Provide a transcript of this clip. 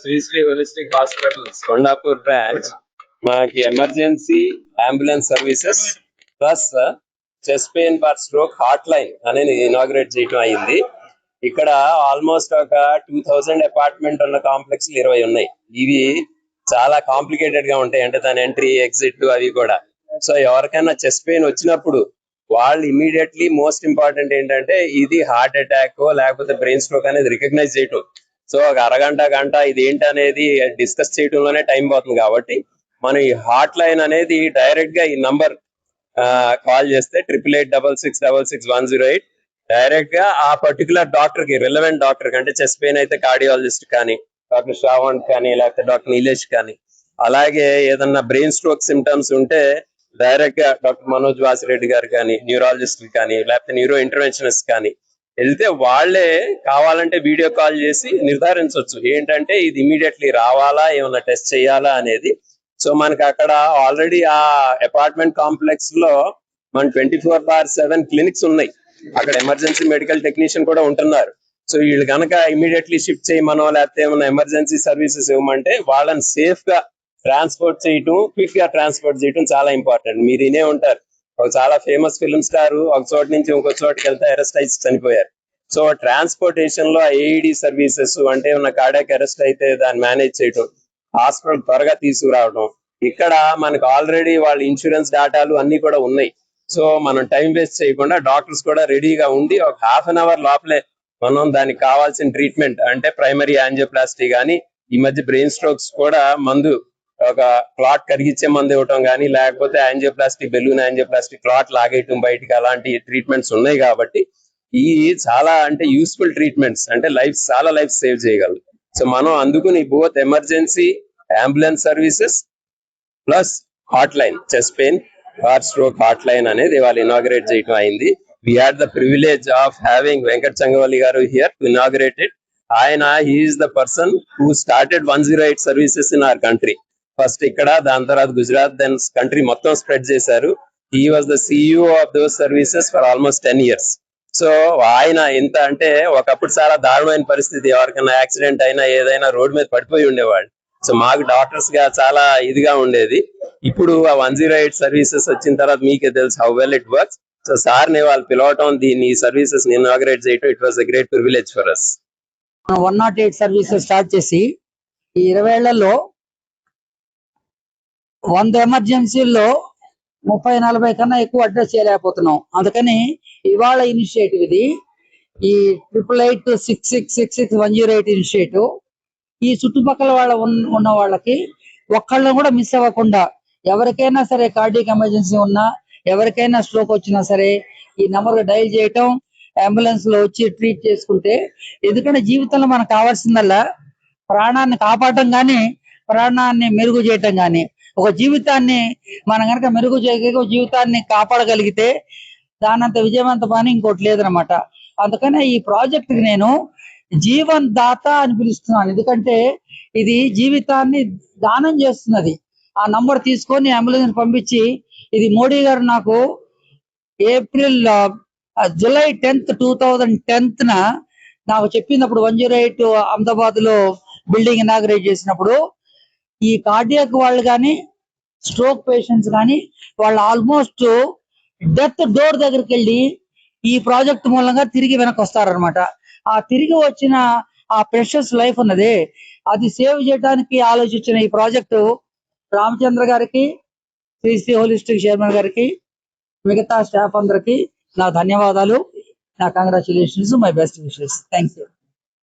Sri Sri holistic hospitals Kondapur branch మాకి emergency ambulance services plus chest pain for stroke hot line అనేది inaugurate చేయడం అయింది. ఇక్కడ ఆల్మోస్ట్ ఒక 2000 అపార్ట్మెంట్ ఉన్న కాంప్లెక్స్ 20 ఉన్నాయి. ఇవి చాలా కాంప్లికేటెడ్ గా ఉంటాయి, అంటే దాని ఎంట్రీ ఎగ్జిట్ అవి కూడా. సో ఎవరికైనా చెస్ట్ పెయిన్ వచ్చినప్పుడు వాళ్ళు ఇమీడియట్లీ మోస్ట్ ఇంపార్టెంట్ ఏంటంటే ఇది హార్ట్ అటాక్ లేకపోతే బ్రెయిన్ స్ట్రోక్ అనేది రికగ్నైజ్ చేయటం. సో ఒక అరగంట గంట ఇది ఏంటి అనేది డిస్కస్ చేయడంలోనే టైం పోతుంది. కాబట్టి మనం ఈ హాట్ లైన్ అనేది డైరెక్ట్ గా ఈ నంబర్ కాల్ చేస్తే 8886666108 డైరెక్ట్ గా ఆ పర్టికులర్ డాక్టర్ కి, రిలవెంట్ డాక్టర్ కి, అంటే చెస్ట్ పెయిన్ అయితే కార్డియాలజిస్ట్ కానీ, డాక్టర్ శ్రావణ్ కానీ, లేకపోతే డాక్టర్ నీలేష్ కానీ, అలాగే ఏదన్నా బ్రెయిన్ స్ట్రోక్ సిమ్టమ్స్ ఉంటే డైరెక్ట్ గా డాక్టర్ మనోజ్ వాసిరెడ్డి గారు కానీ, న్యూరాలజిస్ట్ కానీ, లేకపోతే న్యూరో ఇంటర్వెన్షనిస్ట్ కానీ వెళ్తే వాళ్ళే కావాలంటే వీడియో కాల్ చేసి నిర్ధారించవచ్చు ఏంటంటే ఇది ఇమీడియట్లీ రావాలా, ఏమన్నా టెస్ట్ చేయాలా అనేది. సో మనకి అక్కడ ఆల్రెడీ ఆ అపార్ట్మెంట్ కాంప్లెక్స్ లో మన 24/7 క్లినిక్స్ ఉన్నాయి. అక్కడ ఎమర్జెన్సీ మెడికల్ టెక్నీషియన్ కూడా ఉంటున్నారు. సో వీళ్ళు కనుక ఇమీడియట్లీ షిఫ్ట్ చేయమనో లేకపోతే ఏమన్నా ఎమర్జెన్సీ సర్వీసెస్ ఇవ్వమంటే వాళ్ళని సేఫ్ గా ట్రాన్స్పోర్ట్ చేయటం, క్విక్ గా ట్రాన్స్పోర్ట్ చేయటం చాలా ఇంపార్టెంట్. మీరు వినే ఉంటారు, ఒక చాలా ఫేమస్ ఫిల్మ్ స్టార్ ఒక చోట నుంచి ఇంకో చోటుకి వెళ్తే అరెస్ట్ అయి చనిపోయారు. సో ట్రాన్స్పోర్టేషన్ లో ఏఈడి సర్వీసెస్, అంటే ఉన్న కార్డియాక్ అరెస్ట్ అయితే దాన్ని మేనేజ్ చేయటం, హాస్పిటల్ త్వరగా తీసుకురావడం. ఇక్కడ మనకు ఆల్రెడీ వాళ్ళ ఇన్సూరెన్స్ డేటాలు అన్ని కూడా ఉన్నాయి. సో మనం టైం వేస్ట్ చేయకుండా డాక్టర్స్ కూడా రెడీగా ఉండి ఒక ½ అన్ అవర్ లోపలే మనం దానికి కావాల్సిన ట్రీట్మెంట్, అంటే ప్రైమరీ యాంజియోప్లాస్టీ కానీ, ఈ మధ్య బ్రెయిన్ స్ట్రోక్స్ కూడా మందు, ఒక క్లాట్ కరిగించే మందు ఇవ్వటం కానీ, లేకపోతే యాంజియోప్లాస్టీ, బెలూన్ యాంజియోప్లాస్టీ, క్లాట్ లాగేయటం బయటికి, అలాంటి ట్రీట్మెంట్స్ ఉన్నాయి. కాబట్టి ఈ చాలా అంటే యూస్ఫుల్ ట్రీట్మెంట్స్, అంటే చాలా లైఫ్ సేవ్ చేయగలరు. సో మనం అందుకుని both emergency ambulance services plus hot line, chest pain or stroke hot line అనేది ఇవాళ ఇనాగ్రేట్ చేయడం అయింది. We had the privilege of having Venkat Changavalli garu here to inaugurate it. ఆయన he is the person who started 108 services in our country. First ఇక్కడ, దాని తర్వాత Gujarat, then country మొత్తం spread చేశారు. He was the CEO of those services for almost 10 years. So ఆయన ఇంత అంటే ఒకప్పుడు చాలా దారుణమైన పరిస్థితి, ఎవరికైనా యాక్సిడెంట్ అయినా ఏదైనా రోడ్ మీద పడిపోయి ఉండేవాళ్ళు. సో మాకు డాక్టర్స్ గా చాలా ఇదిగా ఉండేది. ఇప్పుడు ఆ 108 సర్వీసెస్ వచ్చిన తర్వాత మీకే తెలుసు how well it works. So sir ని వాళ్ళు పిలవటం, దీన్ని సర్వీసెస్ ఇనాగ్రేట్ చేయటం, it was a great privilege for us. 108 services start చేసి ఈ 20 ఏళ్లలో 100 ఎమర్జెన్సీల్లో 30-40 కన్నా ఎక్కువ అడ్రస్ చేయలేకపోతున్నాం. అందుకని ఇవాళ ఇనిషియేటివ్ ఇది, ఈ 8886666108 ఇనిషియేటివ్. ఈ చుట్టుపక్కల ఉన్న వాళ్ళకి ఒక్కళ్ళని కూడా మిస్ అవ్వకుండా, ఎవరికైనా సరే కార్డియక్ ఎమర్జెన్సీ ఉన్నా, ఎవరికైనా స్ట్రోక్ వచ్చినా సరే ఈ నెంబర్ డైల్ చేయటం, అంబులెన్స్ లో వచ్చి ట్రీట్ చేసుకుంటే. ఎందుకంటే జీవితంలో మనకు కావాల్సిందల్లా ప్రాణాన్ని కాపాడటం కానీ, ప్రాణాన్ని మెరుగు చేయటం కానీ. ఒక జీవితాన్ని మనం కనుక మెరుగు చేయగలిగే, జీవితాన్ని కాపాడగలిగితే దానంత విజయవంత పని ఇంకోటి లేదనమాట. అందుకనే ఈ ప్రాజెక్ట్ కి నేను జీవన్ దాత అని పిలుస్తున్నాను. ఎందుకంటే ఇది జీవితాన్ని దానం చేస్తున్నది. ఆ నంబర్ తీసుకొని అంబులెన్స్ పంపించి, ఇది మోడీ గారు నాకు జూలై 10th, 2010 నాకు చెప్పినప్పుడు 108 అహ్మదాబాద్ లో బిల్డింగ్ ఇనాగ్రేట్ చేసినప్పుడు, ఈ కార్డియాక్ వాళ్ళు కానీ, స్ట్రోక్ పేషెంట్స్ కానీ, వాళ్ళు ఆల్మోస్ట్ డెత్ డోర్ దగ్గరికి వెళ్ళి ఈ ప్రాజెక్ట్ మూలంగా తిరిగి వెనక్కి వస్తారనమాట. ఆ తిరిగి వచ్చిన ఆ ప్రెషస్ లైఫ్ ఉన్నది, అది సేవ్ చేయడానికి ఆలోచించిన ఈ ప్రాజెక్టు రామచంద్ర గారికి, శ్రీశ్రీ హోలిస్టిక్ చైర్మన్ గారికి, మిగతా స్టాఫ్ అందరికి నా ధన్యవాదాలు, నా congratulations, my best wishes. Thank you.